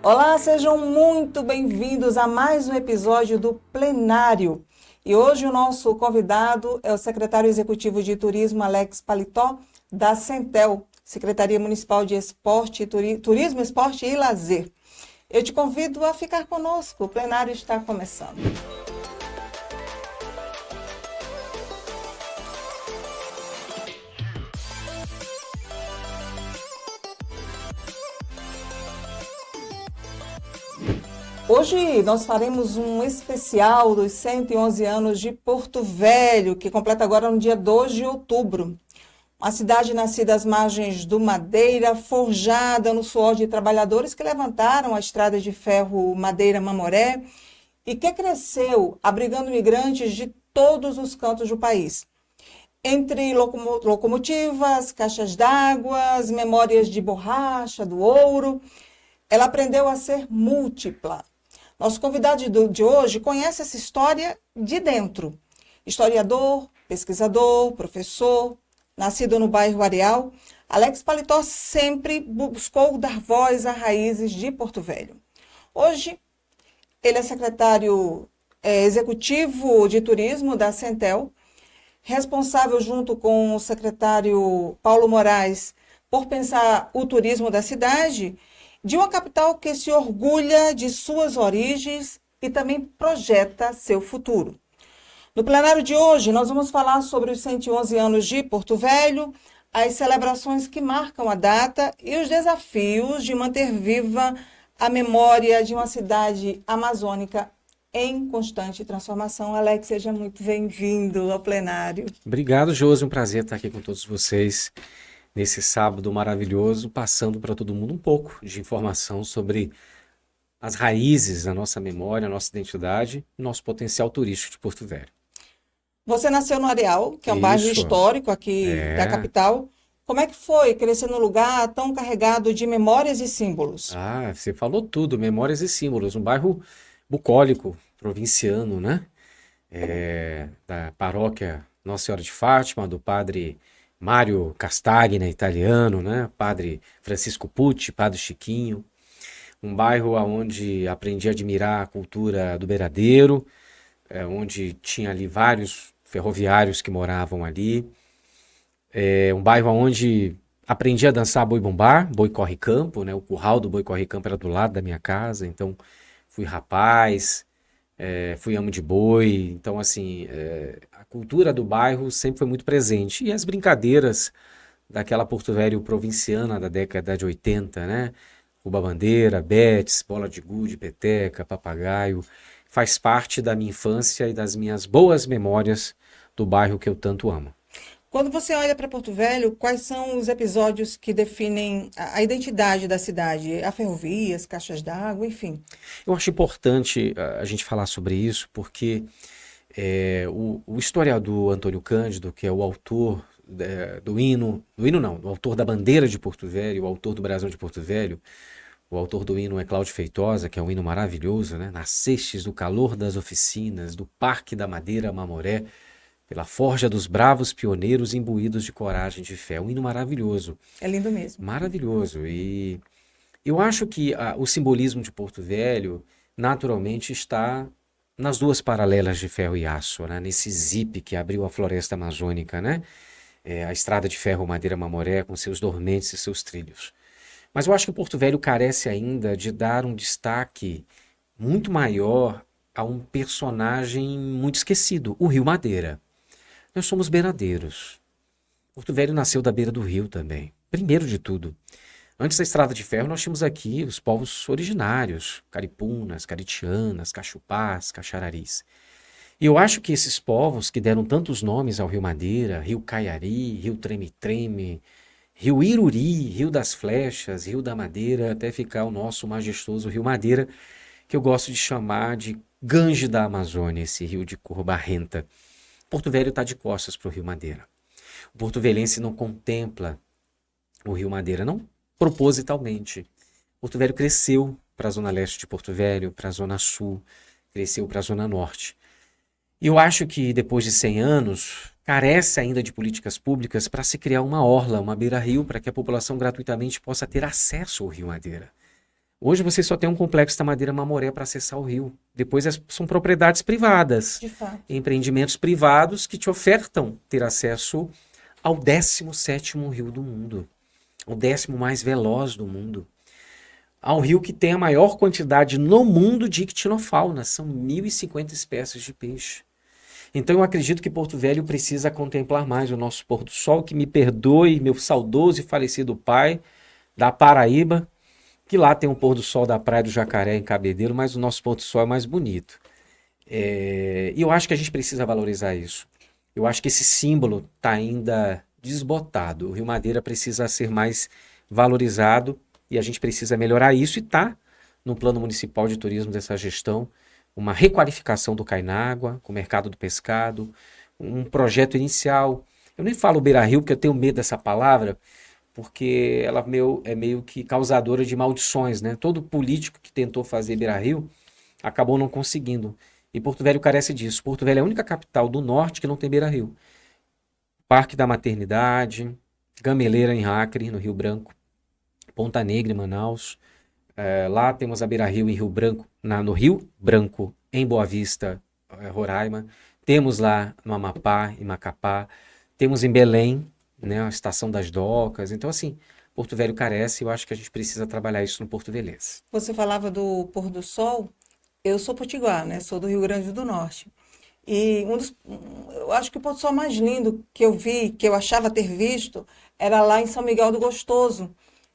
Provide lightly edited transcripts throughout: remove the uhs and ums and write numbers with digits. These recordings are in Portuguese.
Olá, sejam muito bem-vindos a mais um episódio do Plenário. E hoje o nosso convidado é o secretário executivo de Turismo, Alex Paletó, da Centel, Secretaria Municipal de Esporte, Turismo, Esporte e Lazer. Eu te convido a ficar conosco, o plenário está começando. Hoje nós faremos um especial dos 111 anos de Porto Velho, que completa agora no dia 2 de outubro. Uma cidade nascida às margens do Madeira, forjada no suor de trabalhadores que levantaram a estrada de ferro Madeira-Mamoré e que cresceu abrigando imigrantes de todos os cantos do país. Entre locomotivas, caixas d'água, memórias de borracha, do ouro, ela aprendeu a ser múltipla. Nosso convidado de hoje conhece essa história de dentro. Historiador, pesquisador, professor, nascido no bairro Areal, Alex Paletó sempre buscou dar voz a raízes de Porto Velho. Hoje, ele é secretário executivo de turismo da Centel, responsável junto com o secretário Paulo Moraes por pensar o turismo da cidade, de uma capital que se orgulha de suas origens e também projeta seu futuro. No plenário de hoje, nós vamos falar sobre os 111 anos de Porto Velho, as celebrações que marcam a data e os desafios de manter viva a memória de uma cidade amazônica em constante transformação. Alex, seja muito bem-vindo ao plenário. Obrigado, Josi. Um prazer estar aqui com todos vocês nesse sábado maravilhoso, passando para todo mundo um pouco de informação sobre as raízes da nossa memória, nossa identidade e nosso potencial turístico de Porto Velho. Você nasceu no Areal, que é um bairro histórico aqui da capital. Como é que foi crescer num lugar tão carregado de memórias e símbolos? Você falou tudo, memórias e símbolos. Um bairro bucólico, provinciano, né? Da paróquia Nossa Senhora de Fátima, do padre Mário Castagna, italiano, né? Padre Francisco Pucci, Padre Chiquinho. Um bairro onde aprendi a admirar a cultura do beiradeiro, onde tinha ali vários ferroviários que moravam ali. Um bairro onde aprendi a dançar boi-bumbá, boi-corre-campo, né? O curral do boi-corre-campo era do lado da minha casa, então fui rapaz, fui amo de boi. Então, assim, a cultura do bairro sempre foi muito presente. E as brincadeiras daquela Porto Velho provinciana da década de 80, né? Cuba-bandeira, betes, bola de gude, peteca, papagaio, faz parte da minha infância e das minhas boas memórias do bairro que eu tanto amo. Quando você olha para Porto Velho, quais são os episódios que definem a identidade da cidade? A ferrovias, caixas d'água, enfim. Eu acho importante a gente falar sobre isso porque o historiador Antônio Cândido, que é o autor o autor da bandeira de Porto Velho, o autor do Brasão de Porto Velho, o autor do hino é Cláudio Feitosa, que é um hino maravilhoso, né? Nascestes do calor das oficinas, do Parque da Madeira Mamoré, pela forja dos bravos pioneiros imbuídos de coragem e de fé. Um hino maravilhoso. É lindo mesmo. Maravilhoso. E eu acho que o simbolismo de Porto Velho, naturalmente, está nas duas paralelas de ferro e aço, né? Nesse zipe que abriu a floresta amazônica, né? A estrada de ferro Madeira-Mamoré, com seus dormentes e seus trilhos. Mas eu acho que o Porto Velho carece ainda de dar um destaque muito maior a um personagem muito esquecido, o Rio Madeira. Nós somos beiradeiros. Porto Velho nasceu da beira do rio também. Primeiro de tudo. Antes da estrada de ferro, nós tínhamos aqui os povos originários, caripunas, caritianas, cachupás, caxararis. E eu acho que esses povos que deram tantos nomes ao Rio Madeira, Rio Caiari, Rio Treme-Treme, Rio Iruri, Rio das Flechas, Rio da Madeira, até ficar o nosso majestoso Rio Madeira, que eu gosto de chamar de Gange da Amazônia, esse rio de cor barrenta. Porto Velho está de costas para o Rio Madeira. O porto-velhense não contempla o Rio Madeira, não propositalmente. Porto Velho cresceu para a zona leste de Porto Velho, para a zona sul, cresceu para a zona norte. E eu acho que depois de 100 anos, carece ainda de políticas públicas para se criar uma orla, uma beira-rio, para que a população gratuitamente possa ter acesso ao Rio Madeira. Hoje você só tem um complexo da Madeira Mamoré para acessar o rio. Depois são propriedades privadas, De fato. empreendimentos privados que te ofertam ter acesso ao 17º rio do mundo, o 10º mais veloz do mundo, ao rio que tem a maior quantidade no mundo de ictinofauna, são 1.050 espécies de peixe. Então eu acredito que Porto Velho precisa contemplar mais o nosso pôr do sol, que me perdoe meu saudoso e falecido pai da Paraíba, que lá tem um pôr do sol da Praia do Jacaré em Cabedelo, mas o nosso pôr do sol é mais bonito. E eu acho que a gente precisa valorizar isso. Eu acho que esse símbolo está ainda desbotado. O Rio Madeira precisa ser mais valorizado e a gente precisa melhorar isso e está no plano municipal de turismo dessa gestão uma requalificação do Cainágua, com o mercado do pescado, um projeto inicial. Eu nem falo Beira-Rio porque eu tenho medo dessa palavra, porque ela é meio que causadora de maldições, né? Todo político que tentou fazer Beira-Rio acabou não conseguindo. E Porto Velho carece disso. Porto Velho é a única capital do norte que não tem Beira-Rio. Parque da Maternidade, Gameleira em Acre, no Rio Branco, Ponta Negra em Manaus. Lá temos a Beira-Rio em Rio Branco, no Rio Branco, em Boa Vista, Roraima. Temos lá no Amapá, em Macapá. Temos em Belém, né, a Estação das Docas. Então, assim, Porto Velho carece e eu acho que a gente precisa trabalhar isso no Porto Velhense. Você falava do pôr do sol. Eu sou potiguar, né? Sou do Rio Grande do Norte. E eu acho que o pôr do sol mais lindo que eu vi, que eu achava ter visto, era lá em São Miguel do Gostoso.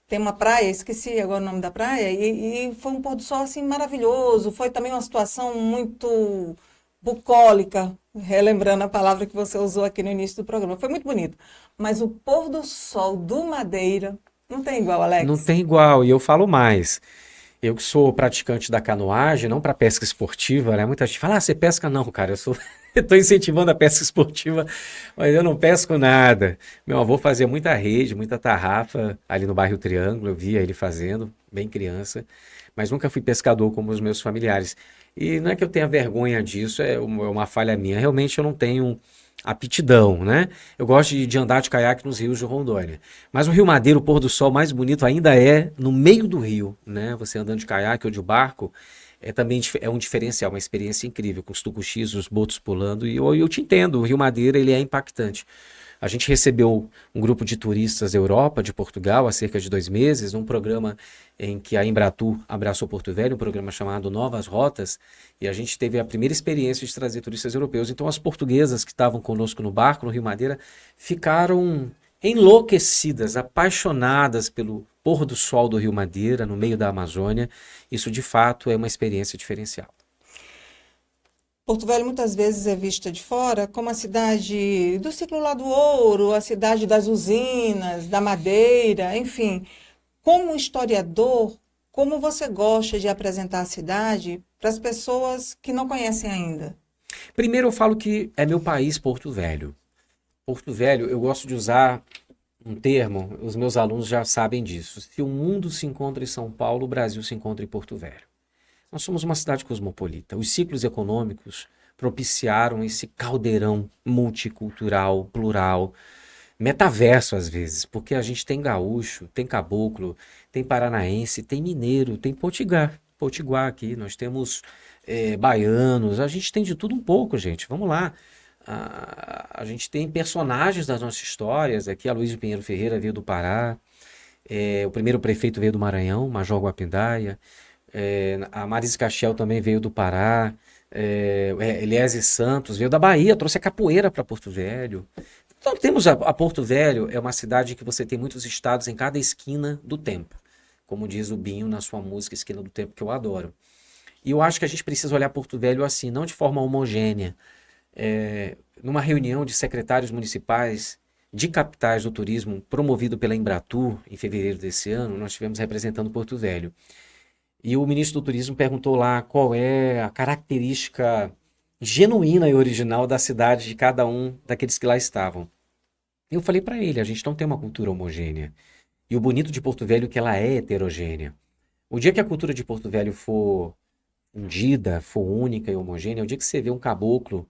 Tem uma praia, esqueci agora o nome da praia, e foi um pôr do sol assim maravilhoso. Foi também uma situação muito bucólica, relembrando a palavra que você usou aqui no início do programa. Foi muito bonito. Mas o pôr do sol do Madeira não tem igual, Não Alex. tem igual, e eu falo mais. Eu que sou praticante da canoagem, não para pesca esportiva, né? Muita gente fala, você pesca? Não, cara, eu estou incentivando a pesca esportiva, mas eu não pesco nada. Meu avô fazia muita rede, muita tarrafa ali no bairro Triângulo, eu via ele fazendo, bem criança, mas nunca fui pescador como os meus familiares. E não é que eu tenha vergonha disso, é uma falha minha. Realmente eu não tenho aptidão, né? Eu gosto de andar de caiaque nos rios de Rondônia. Mas o Rio Madeira, o pôr do sol mais bonito ainda é no meio do rio, né? Você andando de caiaque ou de barco, também é um diferencial, uma experiência incrível, com os tucuxis, os botos pulando, e eu te entendo, o Rio Madeira ele é impactante. A gente recebeu um grupo de turistas da Europa, de Portugal, há cerca de 2 meses, num programa em que a Embratur abraçou Porto Velho, um programa chamado Novas Rotas, e a gente teve a primeira experiência de trazer turistas europeus. Então as portuguesas que estavam conosco no barco, no Rio Madeira, ficaram enlouquecidas, apaixonadas pelo pôr do sol do Rio Madeira, no meio da Amazônia. Isso de fato é uma experiência diferencial. Porto Velho muitas vezes é vista de fora como a cidade do ciclo lá do ouro, a cidade das usinas, da madeira, enfim. Como historiador, como você gosta de apresentar a cidade para as pessoas que não conhecem ainda? Primeiro eu falo que é meu país, Porto Velho. Porto Velho, eu gosto de usar um termo, os meus alunos já sabem disso. Se o mundo se encontra em São Paulo, o Brasil se encontra em Porto Velho. Nós somos uma cidade cosmopolita. Os ciclos econômicos propiciaram esse caldeirão multicultural, plural, metaverso às vezes, porque a gente tem gaúcho, tem caboclo, tem paranaense, tem mineiro, tem potiguar aqui, nós temos baianos, a gente tem de tudo um pouco, gente. Vamos lá. A gente tem personagens das nossas histórias. Aqui a Luiz de Pinheiro Ferreira veio do Pará, o primeiro prefeito veio do Maranhão, Major Guapindaia, a Marisa Castiel também veio do Pará, Eliese Santos veio da Bahia, trouxe a capoeira para Porto Velho. Então temos a Porto Velho, é uma cidade que você tem muitos estados em cada esquina do tempo, como diz o Binho na sua música Esquina do Tempo, que eu adoro. E eu acho que a gente precisa olhar Porto Velho assim, não de forma homogênea. Numa reunião de secretários municipais de capitais do turismo, promovido pela Embratur, em fevereiro desse ano, nós estivemos representando Porto Velho. E o ministro do Turismo perguntou lá qual é a característica genuína e original da cidade de cada um daqueles que lá estavam. Eu falei para ele, a gente não tem uma cultura homogênea. E o bonito de Porto Velho é que ela é heterogênea. O dia que a cultura de Porto Velho for fundida, for única e homogênea, é o dia que você vê um caboclo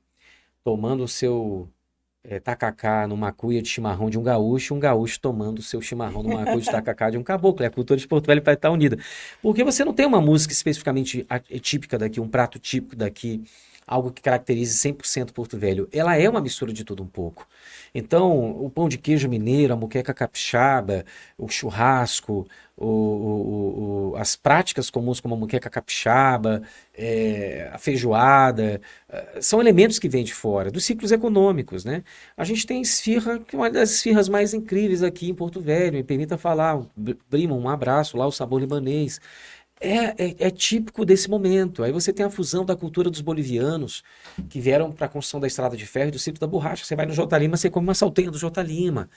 tomando o seu tacacá numa cuia de chimarrão de um gaúcho tomando o seu chimarrão numa cuia de tacacá de um caboclo. E a cultura de Porto Velho vai estar unida. Porque você não tem uma música especificamente típica daqui, um prato típico daqui, algo que caracterize 100% Porto Velho. Ela é uma mistura de tudo um pouco. Então, o pão de queijo mineiro, a moqueca capixaba, o churrasco, as práticas comuns como a moqueca capixaba, a feijoada, são elementos que vêm de fora, dos ciclos econômicos, né? A gente tem esfirra, que é uma das esfirras mais incríveis aqui em Porto Velho, me permita falar, primo, um abraço lá, o sabor libanês. É típico desse momento. Aí você tem a fusão da cultura dos bolivianos, que vieram para a construção da estrada de ferro e do ciclo da borracha. Você vai no J. Lima, você come uma salteira do J. Lima,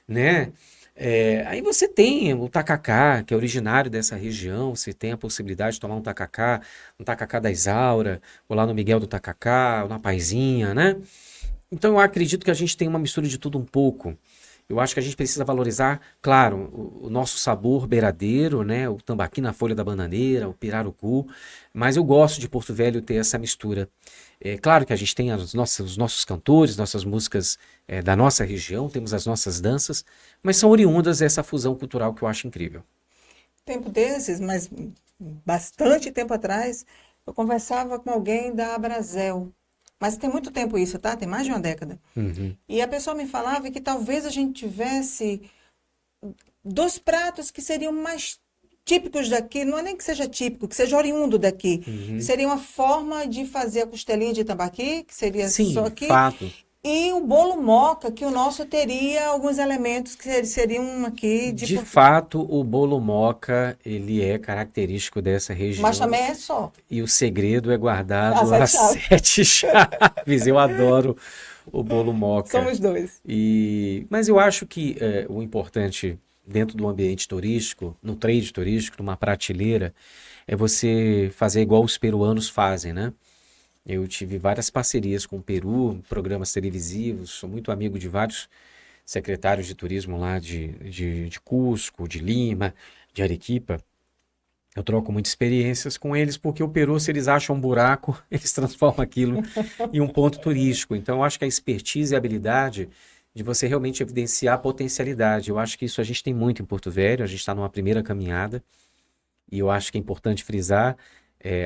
né? Aí você tem o tacacá, que é originário dessa região. Você tem a possibilidade de tomar um tacacá da Isaura, ou lá no Miguel do Tacacá, ou na Paizinha, né? Então eu acredito que a gente tem uma mistura de tudo um pouco. Eu acho que a gente precisa valorizar, claro, o nosso sabor beiradeiro, né? O tambaqui na folha da bananeira, o pirarucu, mas eu gosto de Porto Velho ter essa mistura. É claro que a gente tem os nossos cantores, nossas músicas da nossa região, temos as nossas danças, mas são oriundas dessa fusão cultural que eu acho incrível. Tempo desses, mas bastante tempo atrás, eu conversava com alguém da Abrazel. Mas tem muito tempo isso, tá? Tem mais de uma década. Uhum. E a pessoa me falava que talvez a gente tivesse dois pratos que seriam mais típicos daqui, não é nem que seja típico, que seja oriundo daqui. Uhum. Seria uma forma de fazer a costelinha de tambaqui, que seria só Sim, aqui, fato. e o bolo moca, que o nosso teria alguns elementos que seriam aqui de De Portugal. fato, o bolo moca, ele é característico dessa Mas região. também é só. E o segredo é As guardado sete às chaves. 7 chaves. Eu adoro o bolo moca. Somos dois. Mas eu acho que o importante dentro do ambiente turístico, no trade turístico, numa prateleira, é você fazer igual os peruanos fazem, né? Eu tive várias parcerias com o Peru, programas televisivos, sou muito amigo de vários secretários de turismo lá de Cusco, de Lima, de Arequipa. Eu troco muitas experiências com eles porque o Peru, se eles acham um buraco, eles transformam aquilo em um ponto turístico. Então, eu acho que a expertise e a habilidade de você realmente evidenciar a potencialidade. Eu acho que isso a gente tem muito em Porto Velho, a gente está numa primeira caminhada e eu acho que é importante frisar,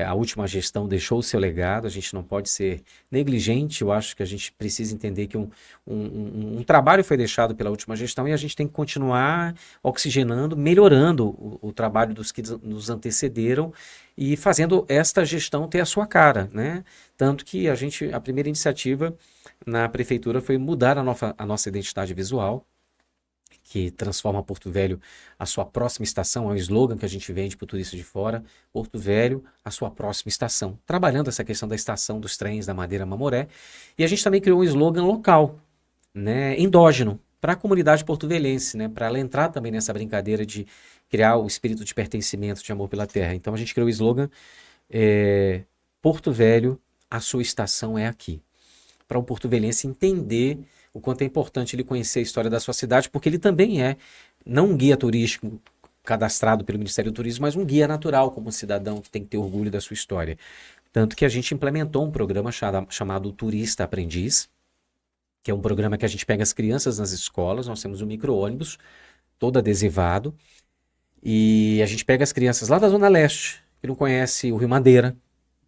a última gestão deixou o seu legado, a gente não pode ser negligente, eu acho que a gente precisa entender que um trabalho foi deixado pela última gestão e a gente tem que continuar oxigenando, melhorando o trabalho dos que nos antecederam e fazendo esta gestão ter a sua cara, né? Tanto que a primeira iniciativa na prefeitura foi mudar a nossa identidade visual, que transforma Porto Velho a sua próxima estação, é um slogan que a gente vende para o turista de fora, Porto Velho, a sua próxima estação, trabalhando essa questão da estação dos trens da Madeira Mamoré, e a gente também criou um slogan local, né, endógeno, para a comunidade porto-velhense, né, para ela entrar também nessa brincadeira de criar o espírito de pertencimento, de amor pela terra. Então a gente criou o slogan Porto Velho, a sua estação é aqui, para o porto-velhense entender o quanto é importante ele conhecer a história da sua cidade, porque ele também é, não um guia turístico cadastrado pelo Ministério do Turismo, mas um guia natural como cidadão que tem que ter orgulho da sua história. Tanto que a gente implementou um programa chamado Turista Aprendiz, que é um programa que a gente pega as crianças nas escolas, nós temos um micro-ônibus todo adesivado, e a gente pega as crianças lá da Zona Leste, que não conhece o Rio Madeira,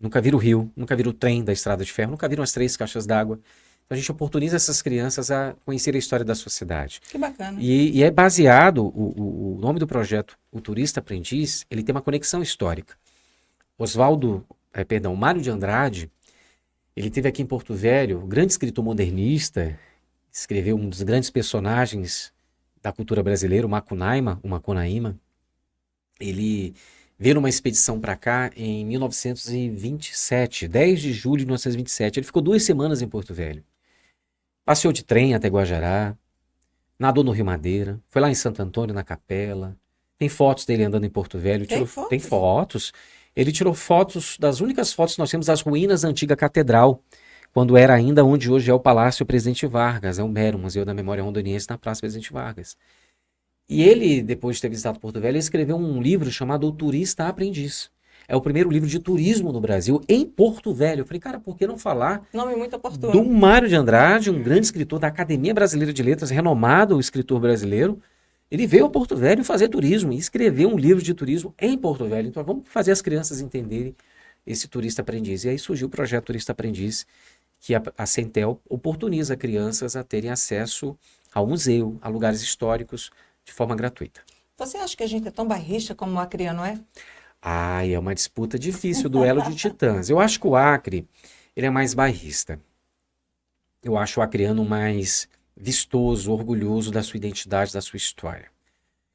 nunca viram o rio, nunca viram o trem da Estrada de Ferro, nunca viram as 3 caixas d'água. Então a gente oportuniza essas crianças a conhecer a história da sua cidade. Que bacana. E é baseado, o nome do projeto, o Turista Aprendiz, ele tem uma conexão histórica. Mário de Andrade, ele teve aqui em Porto Velho, grande escritor modernista, escreveu um dos grandes personagens da cultura brasileira, o Macunaíma. Ele veio numa expedição para cá em 1927, 10 de julho de 1927. Ele ficou 2 semanas em Porto Velho. Passeou de trem até Guajará, nadou no Rio Madeira, foi lá em Santo Antônio, na Capela. Tem fotos dele andando em Porto Velho. Tem fotos. Ele tirou fotos, das únicas fotos que nós temos, das ruínas da antiga catedral, quando era ainda onde hoje é o Palácio Presidente Vargas, é o MER, o Museu da Memória Rondoniense, na Praça Presidente Vargas. E ele, depois de ter visitado Porto Velho, escreveu um livro chamado O Turista Aprendiz. é o primeiro livro de turismo no Brasil, em Porto Velho. Eu falei, cara, por que não falar Nome muito oportuno. do Mário de Andrade, um grande escritor da Academia Brasileira de Letras, renomado escritor brasileiro. Ele veio a Porto Velho fazer turismo e escreveu um livro de turismo em Porto Velho. Então vamos fazer as crianças entenderem esse turista aprendiz. E aí surgiu o projeto Turista Aprendiz, que a Centel oportuniza crianças a terem acesso ao museu, a lugares históricos, de forma gratuita. Você acha que a gente é tão bairrista como o acreano é? É uma disputa difícil, duelo de titãs. Eu acho que o Acre, ele é mais bairrista. Eu acho o acreano mais vistoso, orgulhoso da sua identidade, da sua história.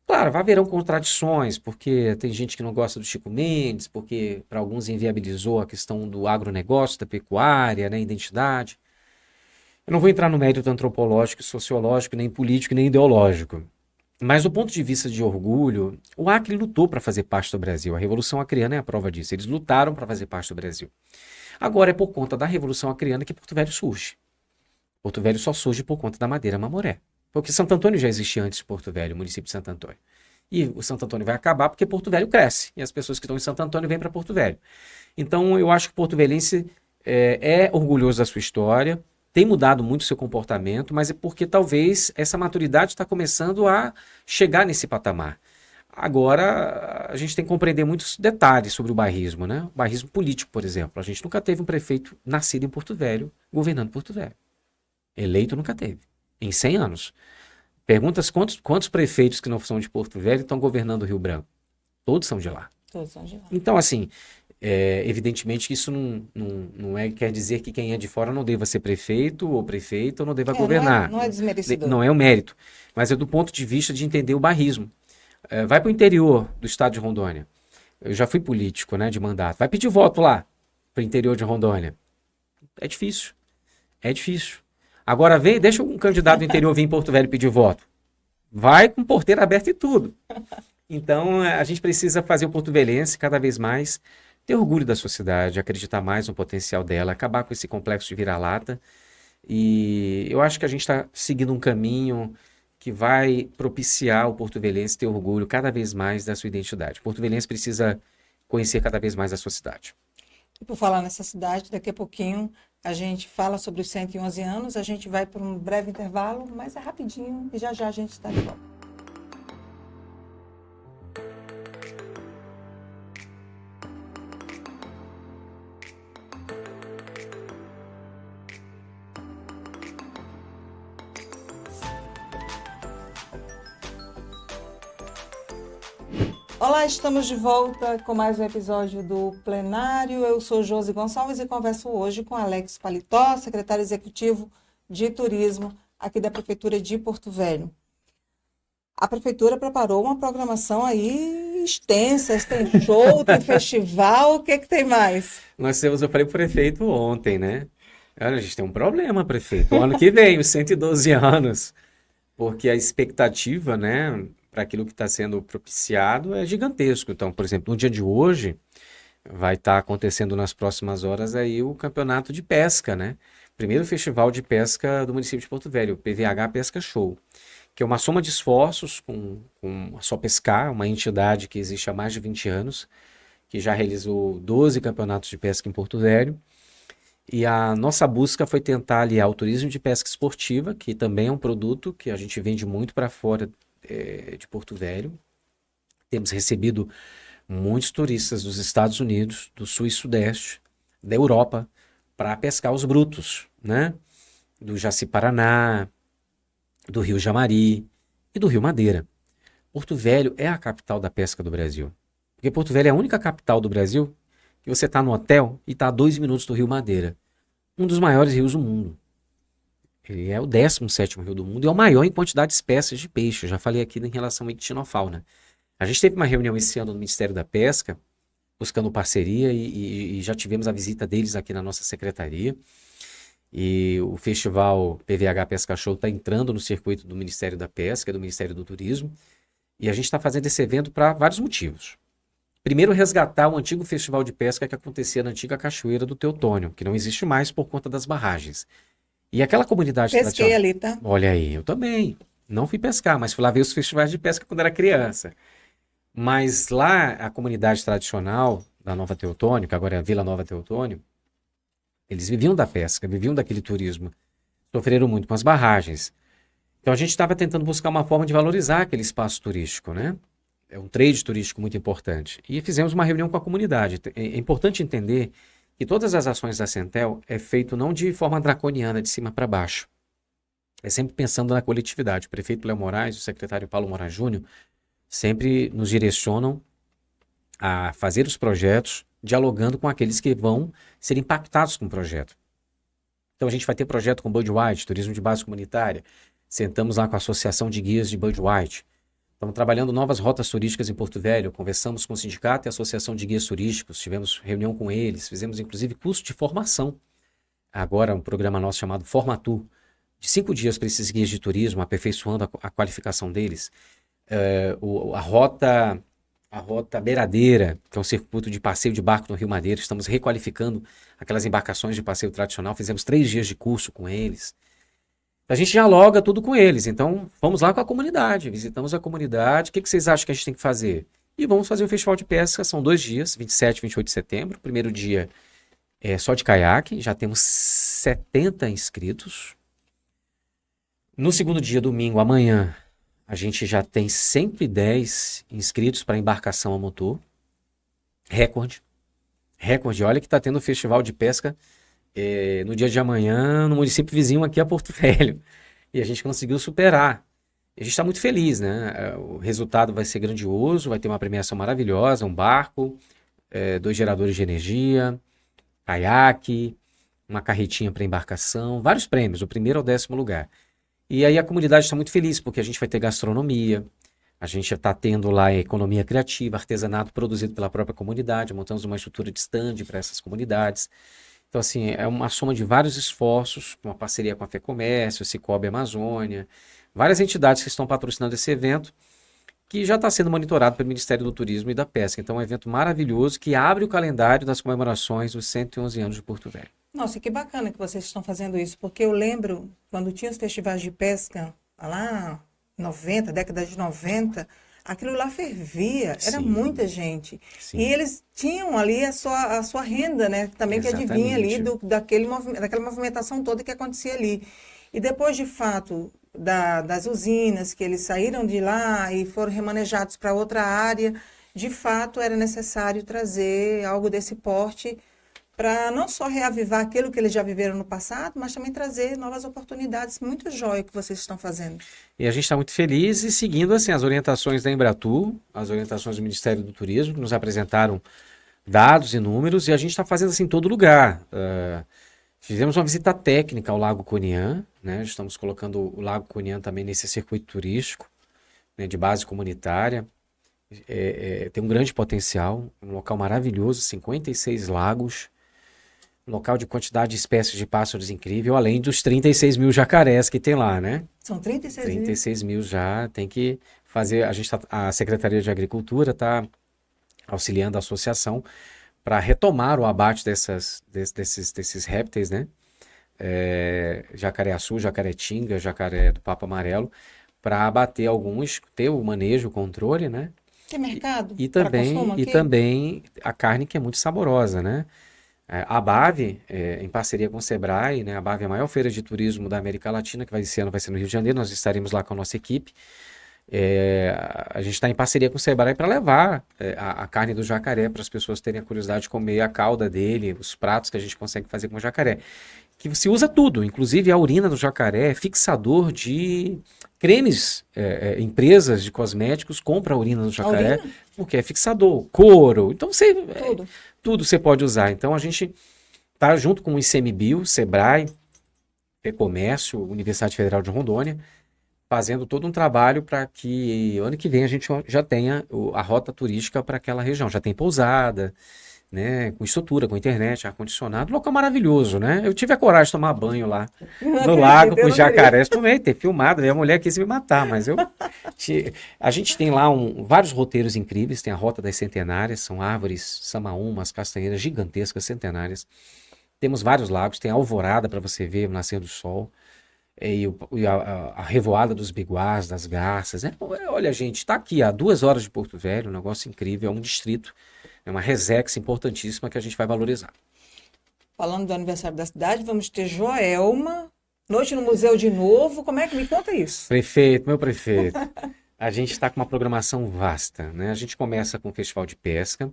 Claro, haverão contradições, porque tem gente que não gosta do Chico Mendes, porque para alguns inviabilizou a questão do agronegócio, da pecuária, né, identidade. Eu não vou entrar no mérito antropológico, sociológico, nem político, nem ideológico. Mas do ponto de vista de orgulho, o Acre lutou para fazer parte do Brasil. A Revolução Acreana é a prova disso. Eles lutaram para fazer parte do Brasil. Agora é por conta da Revolução Acreana que Porto Velho surge. Porto Velho só surge por conta da Madeira Mamoré. Porque Santo Antônio já existia antes de Porto Velho, o município de Santo Antônio. E o Santo Antônio vai acabar porque Porto Velho cresce. E as pessoas que estão em Santo Antônio vêm para Porto Velho. Então eu acho que o Porto Velhense é orgulhoso da sua história, tem mudado muito o seu comportamento, mas é porque talvez essa maturidade está começando a chegar nesse patamar. Agora, a gente tem que compreender muitos detalhes sobre o bairrismo, né? O bairrismo político, por exemplo. A gente nunca teve um prefeito nascido em Porto Velho, governando Porto Velho. Eleito nunca teve. Em 100 anos. Perguntas quantos prefeitos que não são de Porto Velho estão governando o Rio Branco? Todos são de lá. Todos são de lá. Então, assim, evidentemente que isso não quer dizer que quem é de fora não deva ser prefeito ou prefeita ou não deva governar. Não é desmerecedor. Não é o mérito. Mas é do ponto de vista de entender o bairrismo. Vai para o interior do estado de Rondônia. Eu já fui político, né, de mandato. Vai pedir voto lá, para o interior de Rondônia. É difícil. É difícil. Agora deixa um candidato do interior vir em Porto Velho pedir voto. Vai com porteira aberta e tudo. Então, a gente precisa fazer o porto-velhense cada vez mais ter orgulho da sua cidade, acreditar mais no potencial dela, acabar com esse complexo de vira-lata. E eu acho que a gente está seguindo um caminho que vai propiciar o porto-velhense ter orgulho cada vez mais da sua identidade. O porto-velhense precisa conhecer cada vez mais a sua cidade. E por falar nessa cidade, daqui a pouquinho a gente fala sobre os 111 anos, a gente vai por um breve intervalo, mas é rapidinho e já já a gente está de volta. Olá, estamos de volta com mais um episódio do Plenário. Eu sou Josi Gonçalves e converso hoje com Alex Paletó, secretário executivo de Turismo aqui da Prefeitura de Porto Velho. A Prefeitura preparou uma programação aí extensa, tem show, tem festival, o que tem mais? Eu falei para o prefeito ontem, né? Olha, a gente tem um problema, prefeito. O ano que vem, os 112 anos, porque a expectativa, né, para aquilo que está sendo propiciado é gigantesco. Então, por exemplo, no dia de hoje, vai estar acontecendo nas próximas horas aí o campeonato de pesca, né? Primeiro festival de pesca do município de Porto Velho, o PVH Pesca Show, que é uma soma de esforços com a Só Pescar, uma entidade que existe há mais de 20 anos, que já realizou 12 campeonatos de pesca em Porto Velho. E a nossa busca foi tentar aliar o turismo de pesca esportiva, que também é um produto que a gente vende muito para fora de Porto Velho. Temos recebido muitos turistas dos Estados Unidos, do Sul e Sudeste, da Europa, para pescar os brutos, né? Do Jaci-Paraná, do Rio Jamari e do Rio Madeira. Porto Velho é a capital da pesca do Brasil. Porque Porto Velho é a única capital do Brasil que você está no hotel e está a 2 minutos do Rio Madeira. Um dos maiores rios do mundo. Ele é o 17º rio do mundo e é o maior em quantidade de espécies de peixe. Eu já falei aqui em relação à ictinofauna. A gente teve uma reunião esse ano no Ministério da Pesca, buscando parceria e já tivemos a visita deles aqui na nossa secretaria. E o festival PVH Pesca Show está entrando no circuito do Ministério da Pesca, do Ministério do Turismo. E a gente está fazendo esse evento para vários motivos. Primeiro, resgatar o antigo festival de pesca que acontecia na antiga Cachoeira do Teutônio, que não existe mais por conta das barragens. E aquela comunidade Pesquei ali, tá? Olha aí, eu também. Não fui pescar, mas fui lá ver os festivais de pesca quando era criança. Mas lá, a comunidade tradicional da Nova Teutônio, que agora é a Vila Nova Teutônio, eles viviam da pesca, viviam daquele turismo. Sofreram muito com as barragens. Então a gente estava tentando buscar uma forma de valorizar aquele espaço turístico, né? É um trade turístico muito importante. E fizemos uma reunião com a comunidade. É importante entender que todas as ações da Centel é feito não de forma draconiana, de cima para baixo. É sempre pensando na coletividade. O prefeito Léo Moraes e o secretário Paulo Moraes Júnior sempre nos direcionam a fazer os projetos dialogando com aqueles que vão ser impactados com o projeto. Então a gente vai ter projeto com Bud White, turismo de base comunitária. Sentamos lá com a Associação de Guias de Bud White. Estamos trabalhando novas rotas turísticas em Porto Velho. Conversamos com o sindicato e a Associação de Guias Turísticos. Tivemos reunião com eles. Fizemos inclusive curso de formação. Agora um programa nosso chamado Formatur, de 5 dias para esses guias de turismo, aperfeiçoando a qualificação deles. A rota beiradeira, que é um circuito de passeio de barco no Rio Madeira. Estamos requalificando aquelas embarcações de passeio tradicional. Fizemos 3 dias de curso com eles. A gente dialoga tudo com eles. Então, vamos lá com a comunidade. Visitamos a comunidade. O que vocês acham que a gente tem que fazer? E vamos fazer o festival de pesca. São 2 dias, 27 e 28 de setembro. O primeiro dia é só de caiaque. Já temos 70 inscritos. No segundo dia, domingo, amanhã, a gente já tem 110 inscritos para embarcação a motor. Recorde. Recorde. Olha que está tendo o festival de pesca no dia de amanhã no município vizinho aqui a Porto Velho. E a gente conseguiu superar. E a gente está muito feliz, né? O resultado vai ser grandioso, vai ter uma premiação maravilhosa, um barco, 2 geradores de energia, caiaque, uma carretinha para embarcação, vários prêmios, o primeiro ao 10º lugar. E aí a comunidade está muito feliz, porque a gente vai ter gastronomia, a gente está tendo lá economia criativa, artesanato produzido pela própria comunidade, montamos uma estrutura de stand para essas comunidades. Então, assim, é uma soma de vários esforços, uma parceria com a FEComércio, Cicobi Amazônia, várias entidades que estão patrocinando esse evento, que já está sendo monitorado pelo Ministério do Turismo e da Pesca. Então, é um evento maravilhoso que abre o calendário das comemorações dos 111 anos de Porto Velho. Nossa, que bacana que vocês estão fazendo isso, porque eu lembro quando tinha os festivais de pesca, lá 90, década de 90, aquilo lá fervia, era Sim, muita gente. sim. E eles tinham ali a sua renda, né? Também que adivinha ali daquela movimentação toda que acontecia ali. E depois, de fato, das usinas, que eles saíram de lá e foram remanejados para outra área, de fato era necessário trazer algo desse porte para não só reavivar aquilo que eles já viveram no passado, mas também trazer novas oportunidades. Muito jóia que vocês estão fazendo. E a gente está muito feliz e seguindo assim, as orientações da Embratur, as orientações do Ministério do Turismo, que nos apresentaram dados e números, e a gente está fazendo assim em todo lugar. Fizemos uma visita técnica ao Lago Cuniã, né? Estamos colocando o Lago Cuniã também nesse circuito turístico, né, de base comunitária. Tem um grande potencial, um local maravilhoso, 56 lagos, um local de quantidade de espécies de pássaros incrível, além dos 36 mil jacarés que tem lá, né? São 36 mil? 36 mil já, tem que fazer, a Secretaria de Agricultura está auxiliando a associação para retomar o abate desses répteis, né? Jacaré-açu, jacaré-tinga, jacaré do papo amarelo, para abater alguns, ter o manejo, o controle, né? Tem mercado E para consumo aqui? também a carne que é muito saborosa, né? A BAV, em parceria com o Sebrae, né? A BAV é a maior feira de turismo da América Latina, que esse ano vai ser no Rio de Janeiro, nós estaremos lá com a nossa equipe. A gente está em parceria com o Sebrae para levar a carne do jacaré para as pessoas terem a curiosidade de comer a cauda dele, os pratos que a gente consegue fazer com o jacaré. Que se usa tudo, inclusive a urina do jacaré é fixador de cremes. Empresas de cosméticos compram a urina do jacaré porque é fixador, couro. Então tudo você pode usar. Então a gente está junto com o ICMBio, Sebrae, FEComércio, Universidade Federal de Rondônia, fazendo todo um trabalho para que ano que vem a gente já tenha a rota turística para aquela região. Já tem pousada, né, com estrutura, com internet, ar-condicionado, local maravilhoso, né? Eu tive a coragem de tomar banho lá no lago com os jacarés, tomei, ter filmado, a mulher quis me matar, mas a gente tem lá vários roteiros incríveis, tem a Rota das Centenárias, são árvores samaúmas, castanheiras gigantescas, centenárias, temos vários lagos, tem a alvorada para você ver o nascer do sol, e a revoada dos biguás, das garças, né? Olha, gente, está aqui a 2 horas de Porto Velho, um negócio incrível, é um distrito, É uma resex importantíssima que a gente vai valorizar. Falando do aniversário da cidade, vamos ter Joelma, noite no museu de novo. Como é que me conta isso? Prefeito, meu prefeito, a gente está com uma programação vasta, né? A gente começa com o Festival de Pesca.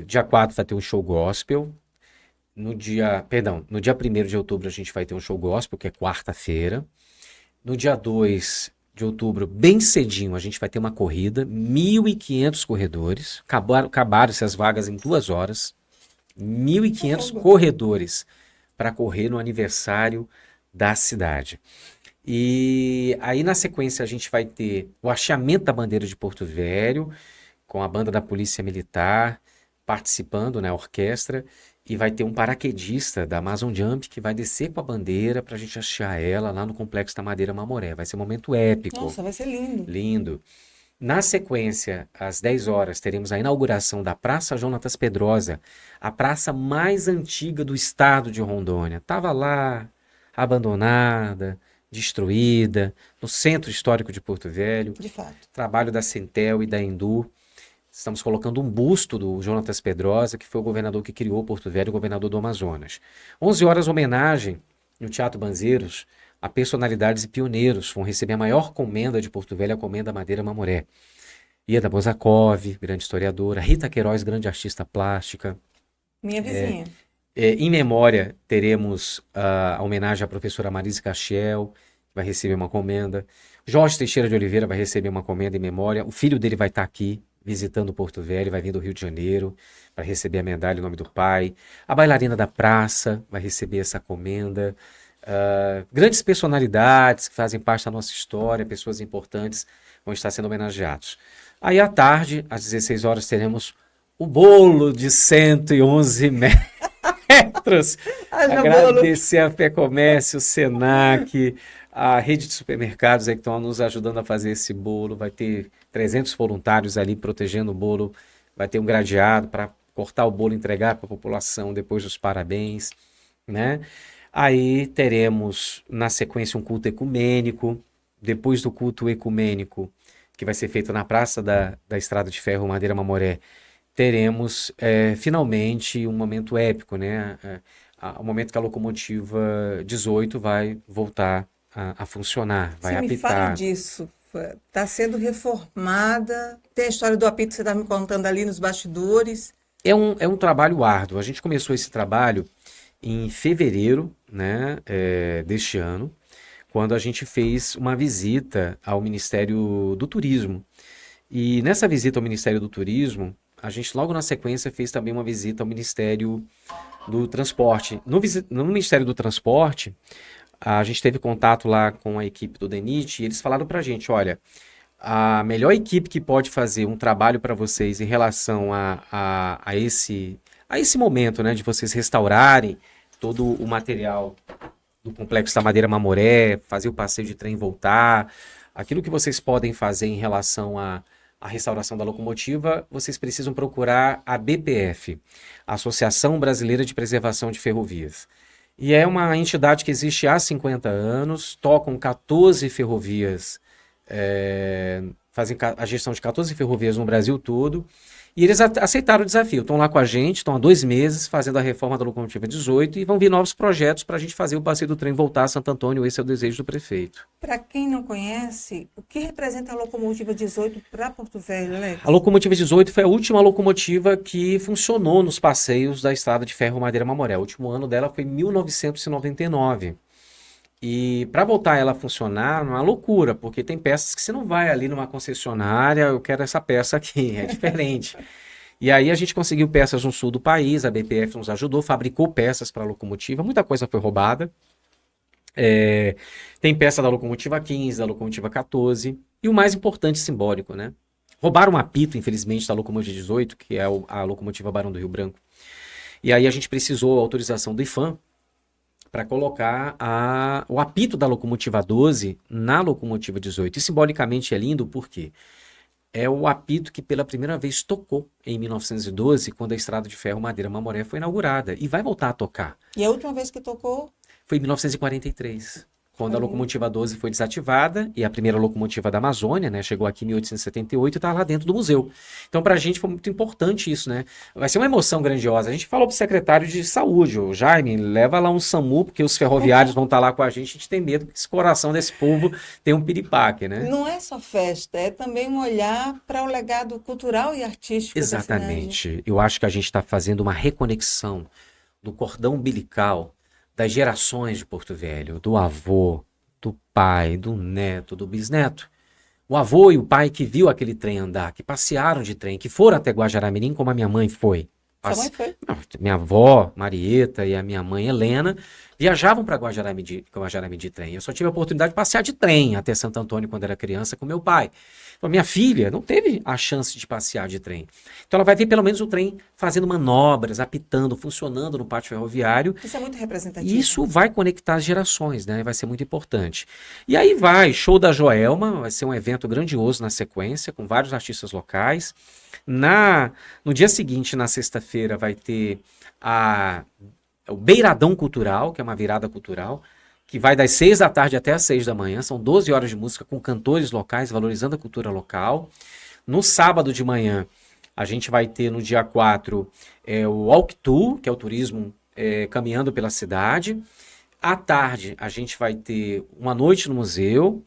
Dia 4 vai ter um show gospel. No dia 1º de outubro a gente vai ter um show gospel, que é quarta-feira. No dia 2 de outubro, bem cedinho, a gente vai ter uma corrida, 1.500 corredores. Acabaram-se as vagas em 2 horas. 1.500 corredores para correr no aniversário da cidade. E aí, na sequência, a gente vai ter o hasteamento da bandeira de Porto Velho, com a banda da Polícia Militar participando, né, a orquestra, e vai ter um paraquedista da Amazon Jump que vai descer com a bandeira para a gente hastear ela lá no Complexo da Madeira Mamoré. Vai ser um momento épico. Nossa, vai ser lindo. Lindo. Na sequência, às 10 horas, teremos a inauguração da Praça Jonatas Pedrosa, a praça mais antiga do estado de Rondônia. Estava lá, abandonada, destruída, no centro histórico de Porto Velho. De fato. Trabalho da Centel e da Endu. Estamos colocando um busto do Jonatas Pedrosa, que foi o governador que criou Porto Velho, o governador do Amazonas. 11 horas, homenagem no Teatro Banzeiros a personalidades e pioneiros. Vão receber a maior comenda de Porto Velho, a Comenda Madeira Mamoré. Ieda Bozakov, grande historiadora. Rita Queiroz, grande artista plástica. Minha vizinha. Em memória, teremos a homenagem à professora Marise Castiel, que vai receber uma comenda. Jorge Teixeira de Oliveira vai receber uma comenda em memória. O filho dele vai estar aqui, visitando Porto Velho, vai vir do Rio de Janeiro para receber a medalha em nome do pai. A bailarina da praça vai receber essa comenda. Grandes personalidades que fazem parte da nossa história, pessoas importantes, vão estar sendo homenageados. Aí à tarde, às 16 horas, teremos o bolo de 111 metros. Agradecer a FEComércio, o Senac, a rede de supermercados aí que estão nos ajudando a fazer esse bolo. Vai ter 300 voluntários ali protegendo o bolo. Vai ter um gradeado para cortar o bolo e entregar para a população depois dos parabéns, né? Aí teremos, na sequência, um culto ecumênico. Depois do culto ecumênico, que vai ser feito na Praça da Estrada de Ferro Madeira Mamoré, teremos finalmente um momento épico, né? O momento que a locomotiva 18 vai voltar a funcionar, vai apitar. Me fale disso. Está sendo reformada. Tem a história do apito que você está me contando ali nos bastidores. É um trabalho árduo. A gente começou esse trabalho em fevereiro, né, deste ano, quando a gente fez uma visita ao Ministério do Turismo. E nessa visita ao Ministério do Turismo, a gente logo na sequência fez também uma visita ao Ministério do Transporte. No Ministério do Transporte, a gente teve contato lá com a equipe do DENIT e eles falaram pra gente, olha, a melhor equipe que pode fazer um trabalho para vocês em relação a esse momento, né, de vocês restaurarem todo o material do Complexo da Madeira Mamoré, fazer o passeio de trem voltar, aquilo que vocês podem fazer em relação à restauração da locomotiva, vocês precisam procurar a BPF, Associação Brasileira de Preservação de Ferrovias. E é uma entidade que existe há 50 anos, tocam 14 ferrovias, fazem a gestão de 14 ferrovias no Brasil todo, e eles aceitaram o desafio, estão lá com a gente, estão há 2 meses fazendo a reforma da locomotiva 18 e vão vir novos projetos para a gente fazer o passeio do trem voltar a Santo Antônio, esse é o desejo do prefeito. Para quem não conhece, o que representa a locomotiva 18 para Porto Velho, Alex? A locomotiva 18 foi a última locomotiva que funcionou nos passeios da Estrada de Ferro Madeira Mamoré. O último ano dela foi 1999. E para voltar ela a funcionar, não é uma loucura, porque tem peças que você não vai ali numa concessionária, eu quero essa peça aqui, é diferente. E aí a gente conseguiu peças no sul do país, a BPF nos ajudou, fabricou peças para a locomotiva, muita coisa foi roubada. Tem peça da locomotiva 15, da locomotiva 14, e o mais importante, simbólico, né? Roubaram um apito, infelizmente, da locomotiva 18, que é a locomotiva Barão do Rio Branco. E aí a gente precisou da autorização do IFAM, para colocar o apito da locomotiva 12 na locomotiva 18. E simbolicamente é lindo porque é o apito que pela primeira vez tocou em 1912, quando a Estrada de Ferro Madeira Mamoré foi inaugurada. E vai voltar a tocar. E a última vez que tocou? Foi em 1943. quando a locomotiva 12 foi desativada, e a primeira locomotiva da Amazônia, né, chegou aqui em 1878 e está lá dentro do museu. Então, para a gente foi muito importante isso, né? Vai ser uma emoção grandiosa. A gente falou para o secretário de saúde, o Jaime, leva lá um SAMU, porque os ferroviários vão estar lá com a gente tem medo que esse coração desse povo tem um piripaque, né? Não é só festa, é também um olhar para o legado cultural e artístico da cidade. Exatamente. Eu acho que a gente está fazendo uma reconexão do cordão umbilical das gerações de Porto Velho, do avô, do pai, do neto, do bisneto. O avô e o pai que viu aquele trem andar, que passearam de trem, que foram até Guajará-Mirim, como a minha mãe foi. Sua mãe foi? Não, minha avó, Marieta, e a minha mãe, Helena, viajavam para Guajará-Mirim de trem. Eu só tive a oportunidade de passear de trem até Santo Antônio quando era criança com meu pai. Então, minha filha não teve a chance de passear de trem. Então, ela vai ver pelo menos o trem fazendo manobras, apitando, funcionando no pátio ferroviário. Isso é muito representativo. Isso vai conectar as gerações, né? Vai ser muito importante. E aí vai, show da Joelma, vai ser um evento grandioso na sequência, com vários artistas locais. No dia seguinte, na sexta-feira, vai ter o Beiradão Cultural, que é uma virada cultural, que vai das 6 da tarde até as 6 da manhã. São 12 horas de música com cantores locais, valorizando a cultura local. No sábado de manhã, a gente vai ter, no dia 4, o Walk Tour, que é o turismo caminhando pela cidade. À tarde, a gente vai ter uma noite no museu.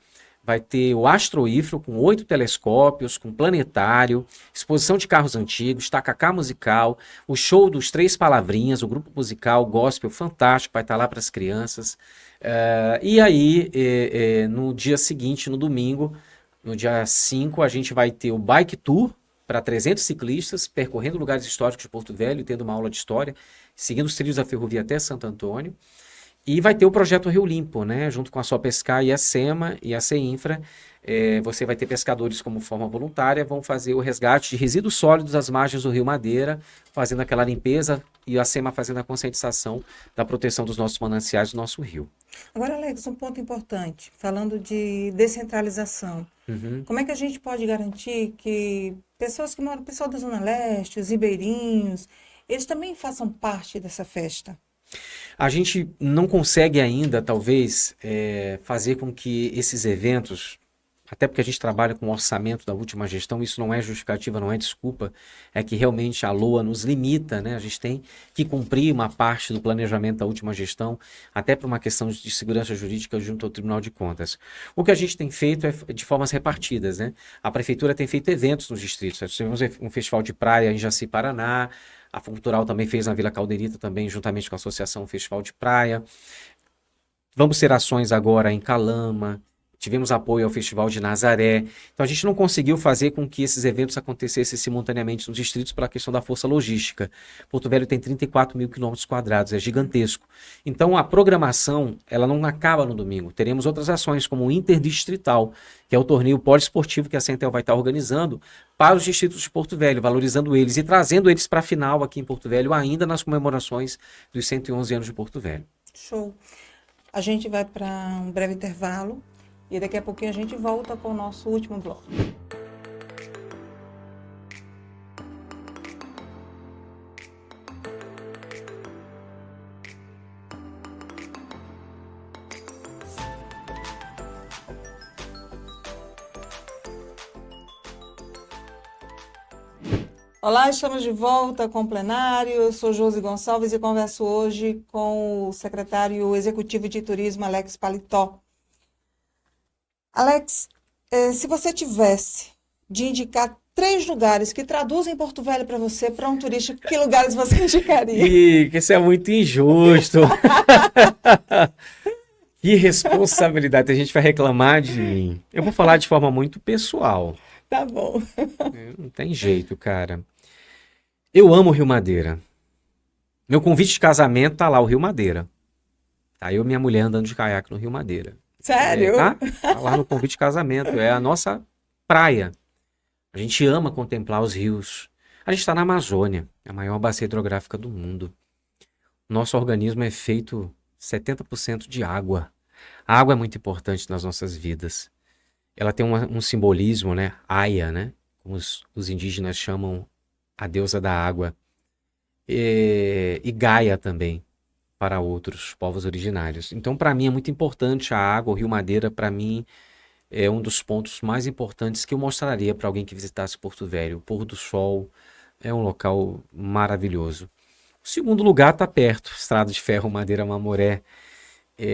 Vai ter o Astroífero com 8 telescópios, com planetário, exposição de carros antigos, tacacá musical, o show dos Três Palavrinhas, o grupo musical gospel fantástico, vai estar lá para as crianças. E aí, no dia seguinte, no domingo, no dia 5, a gente vai ter o Bike Tour para 300 ciclistas, percorrendo lugares históricos de Porto Velho e tendo uma aula de história, seguindo os trilhos da ferrovia até Santo Antônio. E vai ter o projeto Rio Limpo, né? Junto com a Sopescar e a SEMA e a CEINFRA. Você vai ter pescadores como forma voluntária, vão fazer o resgate de resíduos sólidos às margens do Rio Madeira, fazendo aquela limpeza, e a SEMA fazendo a conscientização da proteção dos nossos mananciais do nosso rio. Agora, Alex, um ponto importante, falando de descentralização. Como é que a gente pode garantir que pessoas que moram, o pessoal da Zona Leste, os ribeirinhos, eles também façam parte dessa festa? A gente não consegue ainda, talvez, fazer com que esses eventos, até porque a gente trabalha com o orçamento da última gestão, isso não é justificativa, não é desculpa, é que realmente a LOA nos limita, né? A gente tem que cumprir uma parte do planejamento da última gestão, até por uma questão de segurança jurídica junto ao Tribunal de Contas. O que a gente tem feito é de formas repartidas, né? A Prefeitura tem feito eventos nos distritos. Nós tivemos um festival de praia em Jaci, Paraná. A Cultural também fez na Vila Calderita, também juntamente com a Associação Festival de Praia. Vamos ter ações agora em Calama. Tivemos apoio ao Festival de Nazaré. Então a gente não conseguiu fazer com que esses eventos acontecessem simultaneamente nos distritos pela questão da força logística. Porto Velho tem 34 mil quilômetros quadrados, é gigantesco. Então a programação, ela não acaba no domingo. Teremos outras ações, como o Interdistrital, que é o torneio poliesportivo que a Centel vai estar organizando para os distritos de Porto Velho, valorizando eles e trazendo eles para a final aqui em Porto Velho, ainda nas comemorações dos 111 anos de Porto Velho. Show. A gente vai para um breve intervalo e daqui a pouquinho a gente volta com o nosso último bloco. Olá, estamos de volta com o plenário. Eu sou Josi Gonçalves e converso hoje com o secretário executivo de turismo, Alex Paletó. Alex, se você tivesse de indicar 3 lugares que traduzem Porto Velho para você, para um turista, que lugares você indicaria? Ih, que isso é muito injusto. Que responsabilidade. A gente vai reclamar de mim. Eu vou falar de forma muito pessoal. Tá bom. Não tem jeito, cara. Eu amo o Rio Madeira. Meu convite de casamento tá lá, o Rio Madeira. Tá eu e minha mulher andando de caiaque no Rio Madeira. Sério? Tá lá no convite de casamento. É a nossa praia. A gente ama contemplar os rios. A gente está na Amazônia, a maior bacia hidrográfica do mundo. Nosso organismo é feito 70% de água. A água é muito importante nas nossas vidas. Ela tem um simbolismo, né? Aia, né? Como os indígenas chamam a deusa da água. E Gaia também. para outros povos originários. Então, para mim, é muito importante a água. O Rio Madeira, para mim, é um dos pontos mais importantes que eu mostraria para alguém que visitasse Porto Velho. O pôr do sol é um local maravilhoso. O segundo lugar está perto, Estrada de Ferro Madeira Mamoré.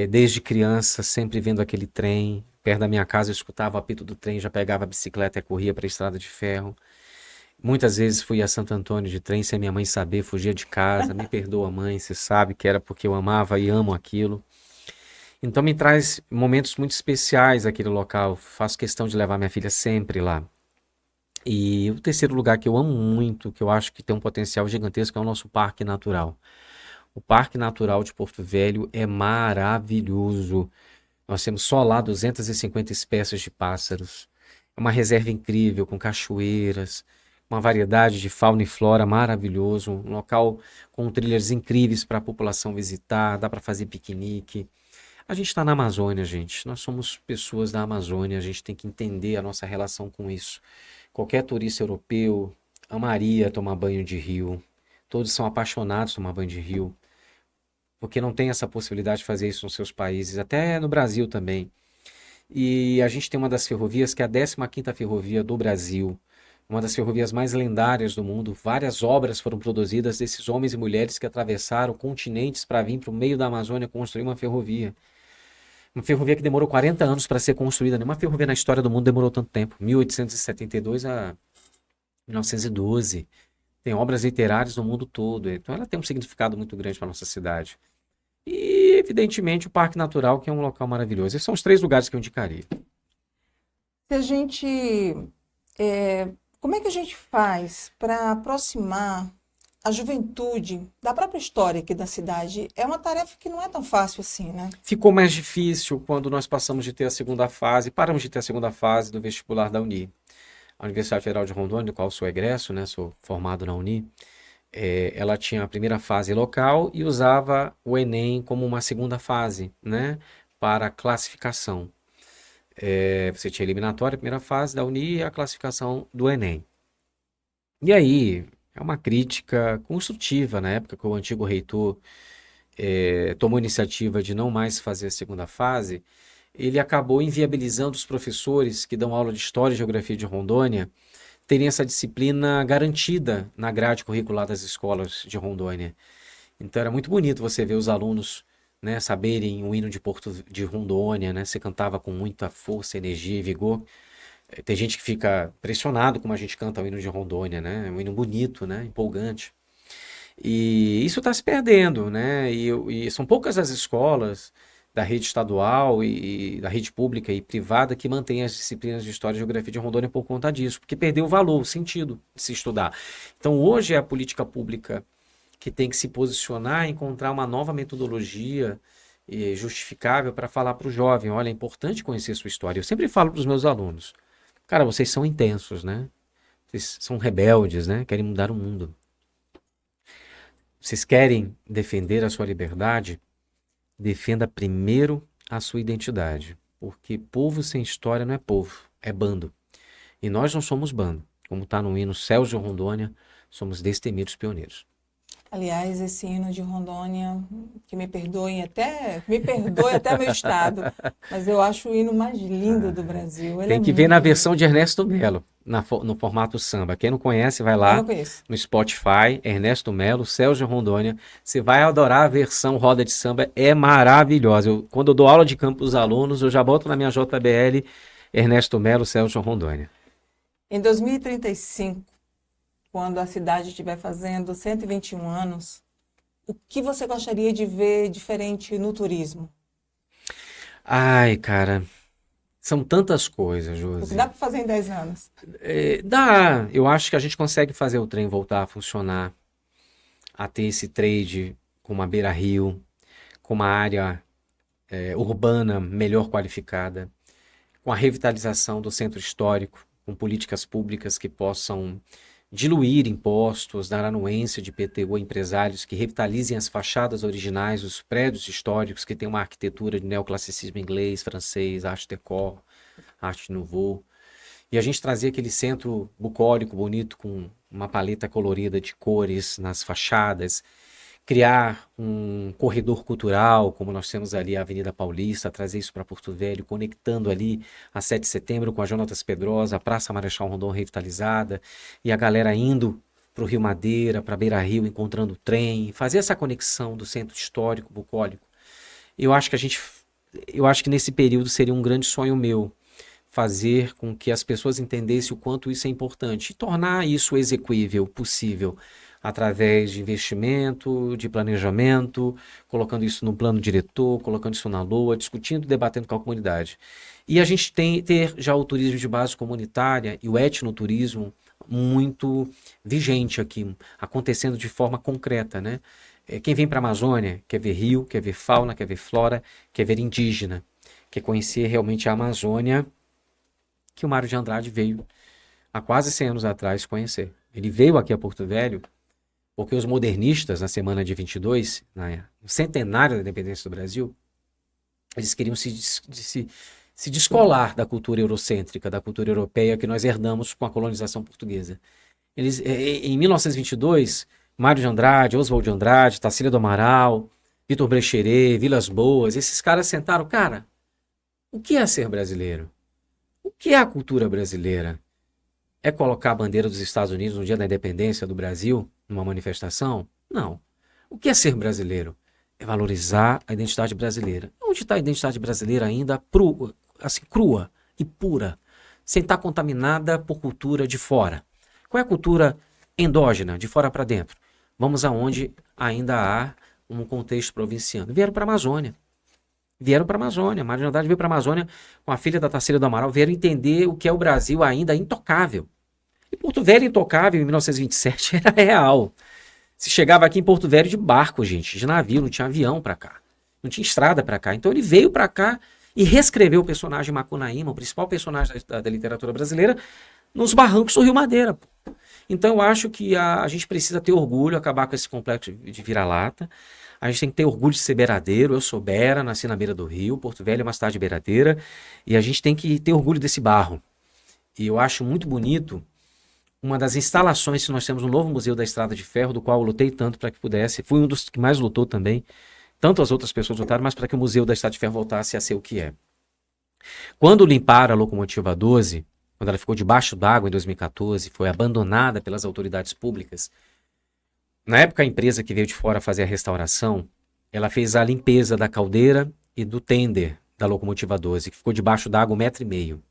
Desde criança, sempre vendo aquele trem. Perto da minha casa, eu escutava o apito do trem, já pegava a bicicleta e corria para a Estrada de Ferro. Muitas vezes fui a Santo Antônio de trem sem minha mãe saber, fugia de casa. Me perdoa, mãe, você sabe que era porque eu amava e amo aquilo. Então me traz momentos muito especiais aquele local. Faço questão de levar minha filha sempre lá. E o terceiro lugar que eu amo muito, que eu acho que tem um potencial gigantesco, é o nosso Parque Natural. O Parque Natural de Porto Velho é maravilhoso. Nós temos só lá 250 espécies de pássaros. É uma reserva incrível, com cachoeiras, uma variedade de fauna e flora maravilhoso. Um local com trilhas incríveis para a população visitar, dá para fazer piquenique. A gente está na Amazônia, gente. Nós somos pessoas da Amazônia, a gente tem que entender a nossa relação com isso. Qualquer turista europeu amaria tomar banho de rio. Todos são apaixonados por tomar banho de rio, porque não tem essa possibilidade de fazer isso nos seus países, até no Brasil também. E a gente tem uma das ferrovias, que é a 15ª ferrovia do Brasil, uma das ferrovias mais lendárias do mundo. Várias obras foram produzidas desses homens e mulheres que atravessaram continentes para vir para o meio da Amazônia construir uma ferrovia. Uma ferrovia que demorou 40 anos para ser construída. Nenhuma ferrovia na história do mundo demorou tanto tempo. 1872 a 1912. Tem obras literárias no mundo todo. Então ela tem um significado muito grande para a nossa cidade. E, evidentemente, o Parque Natural, que é um local maravilhoso. Esses são os 3 lugares que eu indicaria. Se a gente, como é que a gente faz para aproximar a juventude da própria história aqui da cidade? É uma tarefa que não é tão fácil assim, né? Ficou mais difícil quando nós passamos de ter a segunda fase, paramos de ter a segunda fase do vestibular da Uni. A Universidade Federal de Rondônia, do qual sou egresso, né, sou formado na Uni, ela tinha a primeira fase local e usava o Enem como uma segunda fase, né, para classificação. Você tinha a eliminatória, a primeira fase da Uni e a classificação do Enem. E aí, é uma crítica construtiva na época que o antigo reitor tomou a iniciativa de não mais fazer a segunda fase. Ele acabou inviabilizando os professores que dão aula de História e Geografia de Rondônia terem essa disciplina garantida na grade curricular das escolas de Rondônia. Então era muito bonito você ver os alunos, né, saberem o hino de Porto de Rondônia, né? Você cantava com muita força, energia e vigor. Tem gente que fica impressionado como a gente canta o hino de Rondônia, né? É um hino bonito, né? Empolgante. E isso está se perdendo, né? E são poucas as escolas da rede estadual e da rede pública e privada que mantêm as disciplinas de História e Geografia de Rondônia por conta disso, porque perdeu o valor, o sentido de se estudar. Então hoje é a política pública que tem que se posicionar e encontrar uma nova metodologia justificável para falar para o jovem: olha, é importante conhecer sua história. Eu sempre falo para os meus alunos: cara, vocês são intensos, né? Vocês são rebeldes, né? Querem mudar o mundo. Vocês querem defender a sua liberdade? Defenda primeiro a sua identidade. Porque povo sem história não é povo, é bando. E nós não somos bando. Como está no hino Céus de Rondônia, somos destemidos pioneiros. Aliás, esse hino de Rondônia, que me perdoe até meu estado, mas eu acho o hino mais lindo do Brasil. Ele é Tem que ver na muito versão lindo. de Ernesto Melo, no formato samba. Quem não conhece, vai Eu lá não conheço. no Spotify, Ernesto Melo, Céus de Rondônia. Você vai adorar a versão roda de samba, é maravilhosa. Quando eu dou aula de campo para os alunos, eu já boto na minha JBL Ernesto Melo, Céus de Rondônia. Em 2035, quando a cidade estiver fazendo 121 anos, o que você gostaria de ver diferente no turismo? Ai, cara, são tantas coisas, O que Josi. dá para fazer em 10 anos? Dá, eu acho que a gente consegue fazer o trem voltar a funcionar, a ter esse trade com uma beira-rio, com uma área urbana melhor qualificada, com a revitalização do centro histórico, com políticas públicas que possam diluir impostos, dar anuência de IPTU a empresários que revitalizem as fachadas originais dos prédios históricos que têm uma arquitetura de neoclassicismo inglês, francês, Art Deco, Art Nouveau. E a gente trazia aquele centro bucólico bonito com uma paleta colorida de cores nas fachadas, criar um corredor cultural, como nós temos ali a Avenida Paulista, trazer isso para Porto Velho, conectando ali a 7 de setembro com a Jonatas Pedrosa, a Praça Marechal Rondon revitalizada, e a galera indo para o Rio Madeira, para Beira Rio, encontrando o trem, fazer essa conexão do centro histórico, bucólico. Eu acho que nesse período seria um grande sonho meu, fazer com que as pessoas entendessem o quanto isso é importante e tornar isso execuível, possível, através de investimento, de planejamento, colocando isso no plano diretor, colocando isso na LOA, discutindo, debatendo com a comunidade. E a gente ter já o turismo de base comunitária e o etnoturismo muito vigente aqui, acontecendo de forma concreta, né? Quem vem para a Amazônia quer ver rio, quer ver fauna, quer ver flora, quer ver indígena, quer conhecer realmente a Amazônia que o Mário de Andrade veio há quase 100 anos atrás conhecer. Ele veio aqui a Porto Velho porque os modernistas, na semana de 22, no centenário da independência do Brasil, eles queriam se descolar da cultura eurocêntrica, da cultura europeia que nós herdamos com a colonização portuguesa. Em 1922, Mário de Andrade, Oswald de Andrade, Tarsila do Amaral, Vitor Brecheret, Vilas Boas, esses caras sentaram, cara, o que é ser brasileiro? O que é a cultura brasileira? É colocar a bandeira dos Estados Unidos no dia da independência do Brasil, numa manifestação? Não. O que é ser brasileiro? É valorizar a identidade brasileira. Onde está a identidade brasileira ainda assim, crua e pura, sem estar contaminada por cultura de fora? Qual é a cultura endógena, de fora para dentro? Vamos aonde ainda há um contexto provinciano. Vieram para a Amazônia. Mário de Andrade veio para a Amazônia com a filha da Tarsila do Amaral, vieram entender o que é o Brasil ainda intocável. E Porto Velho intocável em 1927 era real. Se chegava aqui em Porto Velho de barco, gente, de navio, não tinha avião para cá. Não tinha estrada para cá. Então ele veio para cá e reescreveu o personagem Macunaíma, o principal personagem da literatura brasileira, nos barrancos do Rio Madeira. Então eu acho que a gente precisa ter orgulho, acabar com esse complexo de vira-lata. A gente tem que ter orgulho de ser beiradeiro. Eu sou beira, nasci na beira do rio. Porto Velho é uma cidade beiradeira. E a gente tem que ter orgulho desse barro. E eu acho muito bonito uma das instalações que nós temos no novo Museu da Estrada de Ferro, do qual eu lutei tanto para que pudesse. Fui um dos que mais lutou também. Tanto as outras pessoas lutaram, mas para que o Museu da Estrada de Ferro voltasse a ser o que é. Quando limparam a locomotiva 12, quando ela ficou debaixo d'água em 2014, foi abandonada pelas autoridades públicas. Na época, a empresa que veio de fora fazer a restauração, ela fez a limpeza da caldeira e do tender da locomotiva 12, que ficou debaixo d'água 1,5 metro.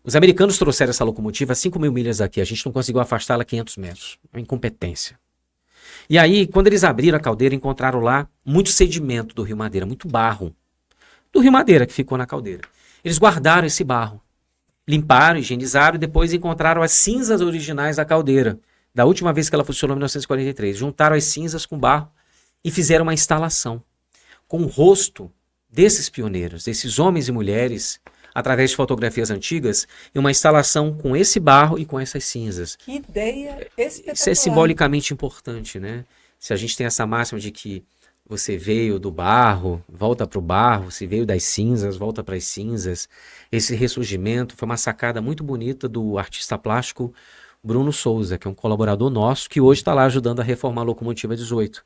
Os americanos trouxeram essa locomotiva a 5.000 milhas daqui, a gente não conseguiu afastá-la a 500 metros. É uma incompetência. E aí, quando eles abriram a caldeira, encontraram lá muito sedimento do Rio Madeira, muito barro do Rio Madeira que ficou na caldeira. Eles guardaram esse barro, limparam, higienizaram e depois encontraram as cinzas originais da caldeira, da última vez que ela funcionou em 1943. Juntaram as cinzas com barro e fizeram uma instalação com o rosto desses pioneiros, desses homens e mulheres, através de fotografias antigas, e uma instalação com esse barro e com essas cinzas. Que ideia espetacular. Isso é simbolicamente importante, né? Se a gente tem essa máxima de que você veio do barro, volta para o barro, se veio das cinzas, volta para as cinzas. Esse ressurgimento foi uma sacada muito bonita do artista plástico Bruno Souza, que é um colaborador nosso, que hoje está lá ajudando a reformar a Locomotiva 18.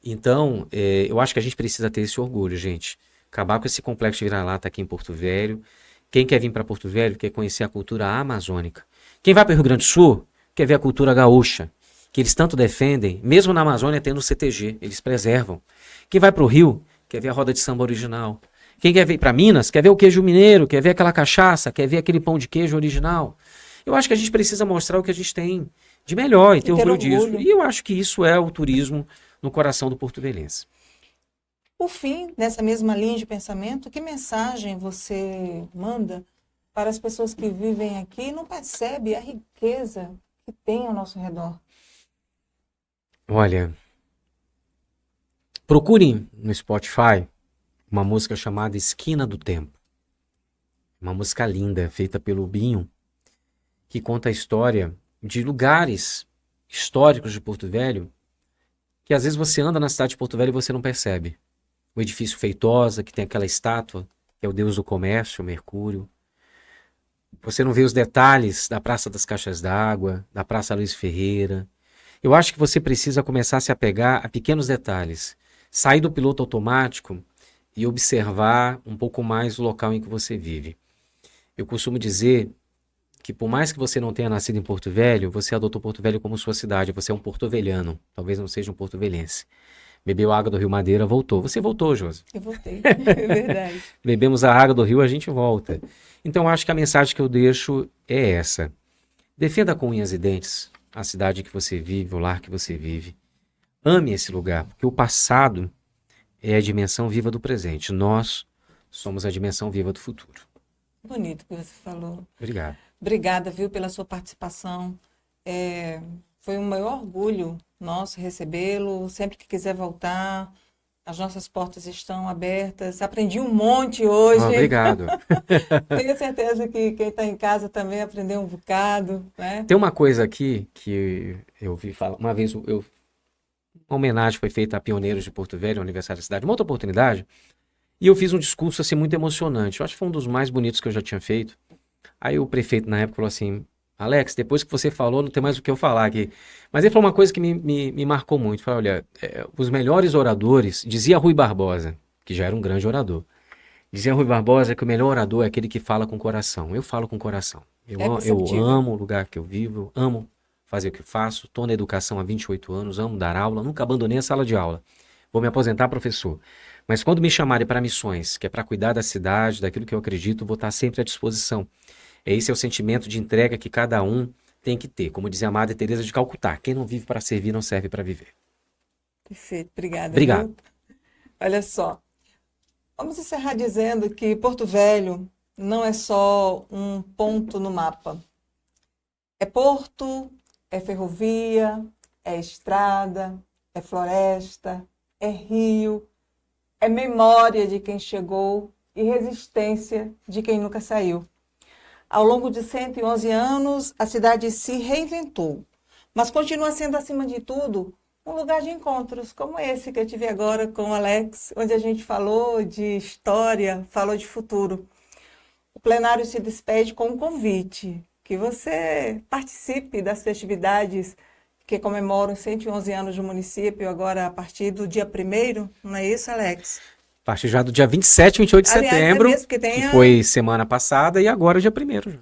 Então, eu acho que a gente precisa ter esse orgulho, gente. Acabar com esse complexo de vira-lata aqui em Porto Velho. Quem quer vir para Porto Velho quer conhecer a cultura amazônica. Quem vai para o Rio Grande do Sul quer ver a cultura gaúcha, que eles tanto defendem, mesmo na Amazônia tendo o CTG, eles preservam. Quem vai para o Rio quer ver a roda de samba original. Quem quer vir para Minas quer ver o queijo mineiro, quer ver aquela cachaça, quer ver aquele pão de queijo original. Eu acho que a gente precisa mostrar o que a gente tem de melhor e ter orgulho disso. E eu acho que isso é o turismo no coração do porto-velhense. Por fim, nessa mesma linha de pensamento, que mensagem você manda para as pessoas que vivem aqui e não percebem a riqueza que tem ao nosso redor? Olha, procurem no Spotify uma música chamada Esquina do Tempo. Uma música linda, feita pelo Binho, que conta a história de lugares históricos de Porto Velho, que às vezes você anda na cidade de Porto Velho e você não percebe. O edifício Feitosa, que tem aquela estátua, que é o deus do comércio, o Mercúrio. Você não vê os detalhes da Praça das Caixas d'Água, da Praça Luiz Ferreira. Eu acho que você precisa começar a se apegar a pequenos detalhes. Sair do piloto automático e observar um pouco mais o local em que você vive. Eu costumo dizer que por mais que você não tenha nascido em Porto Velho, você adotou Porto Velho como sua cidade. Você é um porto-velhano, talvez não seja um porto-velhense. Bebeu água do Rio Madeira, voltou. Você voltou, Josi. Eu voltei, é verdade. Bebemos a água do rio, a gente volta. Então, acho que a mensagem que eu deixo é essa. Defenda com unhas e dentes a cidade que você vive, o lar que você vive. Ame esse lugar, porque o passado é a dimensão viva do presente. Nós somos a dimensão viva do futuro. Bonito que você falou. Obrigado. Obrigada, viu, pela sua participação. Foi um maior orgulho nosso recebê-lo. Sempre que quiser voltar, as nossas portas estão abertas. Aprendi um monte hoje. Obrigado. Tenho certeza que quem está em casa também aprendeu um bocado, né? Tem uma coisa aqui que eu vi falar. Uma vez uma homenagem foi feita a pioneiros de Porto Velho, aniversário da cidade, uma outra oportunidade, e eu fiz um discurso assim muito emocionante. Eu acho que foi um dos mais bonitos que eu já tinha feito. Aí o prefeito na época falou assim: Alex, depois que você falou, não tem mais o que eu falar aqui. Mas ele falou uma coisa que me marcou muito. Falou: olha, os melhores oradores, dizia Rui Barbosa, que já era um grande orador, dizia Rui Barbosa que o melhor orador é aquele que fala com o coração. Eu falo com o coração. Eu perceptível. amo o lugar que eu vivo, amo fazer o que faço, estou na educação há 28 anos, amo dar aula, nunca abandonei a sala de aula. Vou me aposentar, professor. Mas quando me chamarem para missões, que é para cuidar da cidade, daquilo que eu acredito, vou estar sempre à disposição. Esse é o sentimento de entrega que cada um tem que ter. Como dizia a Madre Teresa de Calcutá, quem não vive para servir não serve para viver. Perfeito, obrigada. Obrigado. Viu? Olha só, vamos encerrar dizendo que Porto Velho não é só um ponto no mapa. É porto, é ferrovia, é estrada, é floresta, é rio, é memória de quem chegou e resistência de quem nunca saiu. Ao longo de 111 anos, a cidade se reinventou, mas continua sendo, acima de tudo, um lugar de encontros, como esse que eu tive agora com o Alex, onde a gente falou de história, falou de futuro. O plenário se despede com um convite, que você participe das festividades que comemoram 111 anos do município, agora a partir do dia 1º, não é isso, Alex? A partir já do dia 27, 28 de Aliás, setembro, mesmo que foi semana passada, e agora o dia 1º.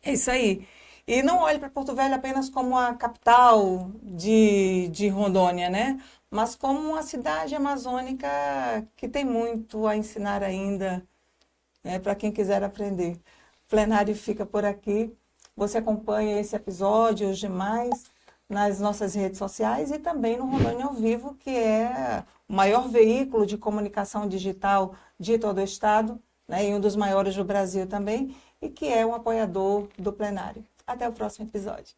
É isso aí. E não olhe para Porto Velho apenas como a capital de Rondônia, né? Mas como uma cidade amazônica que tem muito a ensinar ainda, né, para quem quiser aprender. O plenário fica por aqui. Você acompanha esse episódio e os demais nas nossas redes sociais e também no Rondônia ao Vivo, que é o maior veículo de comunicação digital de todo o estado, né, e um dos maiores do Brasil também, e que é um apoiador do plenário. Até o próximo episódio.